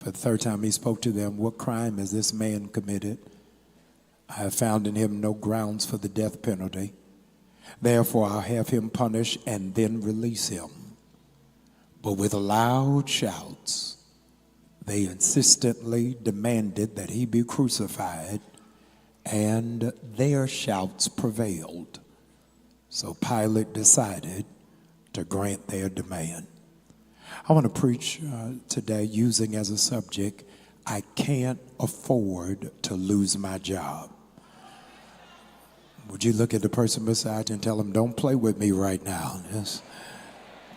But the third time he spoke to them, what crime has this man committed? I have found in him no grounds for the death penalty. Therefore, I'll have him punished and then release him. But with loud shouts, they insistently demanded that he be crucified, and their shouts prevailed. So Pilate decided to grant their demand. I want to preach today using as a subject, I can't afford to lose my job. Would you look at the person beside you and tell them, don't play with me right now? Yes.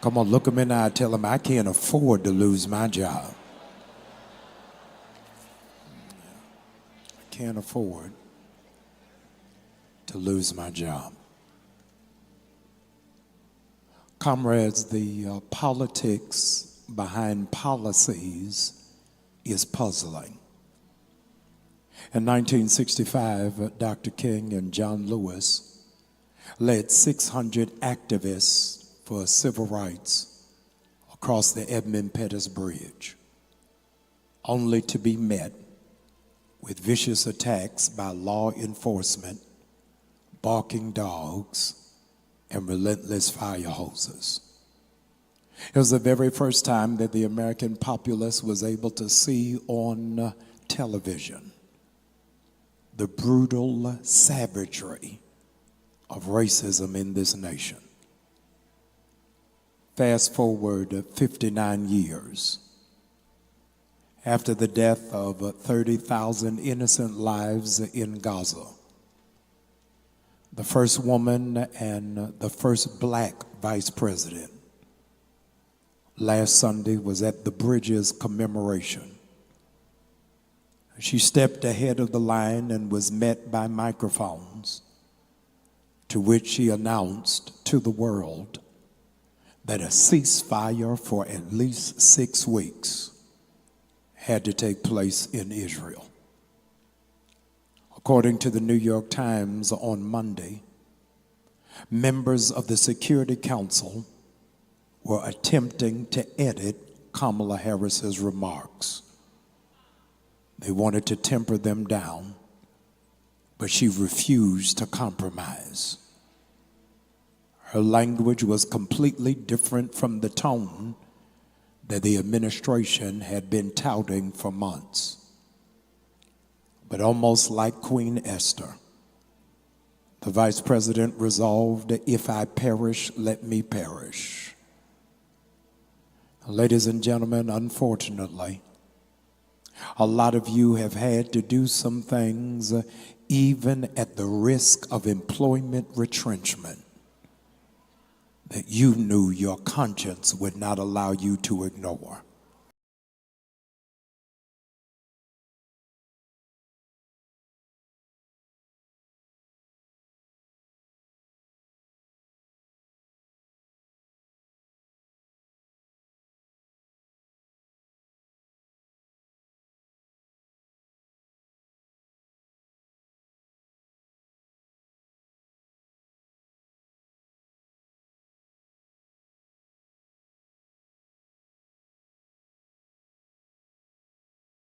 Come on, look them in the eye, tell them, I can't afford to lose my job. I can't afford to lose my job. Comrades, the politics behind policies is puzzling. In 1965, Dr. King and John Lewis led 600 activists for civil rights across the Edmund Pettus Bridge, only to be met with vicious attacks by law enforcement, barking dogs, and relentless fire hoses. It was the very first time that the American populace was able to see on television the brutal savagery of racism in this nation. Fast forward 59 years after the death of 30,000 innocent lives in Gaza. The first woman and the first black vice president last Sunday was at the bridge's commemoration. She stepped ahead of the line and was met by microphones, to which she announced to the world that a ceasefire for at least 6 weeks had to take place in Israel. According to the New York Times on Monday, members of the Security Council were attempting to edit Kamala Harris's remarks. They wanted to temper them down, but she refused to compromise. Her language was completely different from the tone that the administration had been touting for months. But almost like Queen Esther, the vice president resolved, if I perish, let me perish. Ladies and gentlemen, unfortunately, a lot of you have had to do some things, even at the risk of employment retrenchment, that you knew your conscience would not allow you to ignore.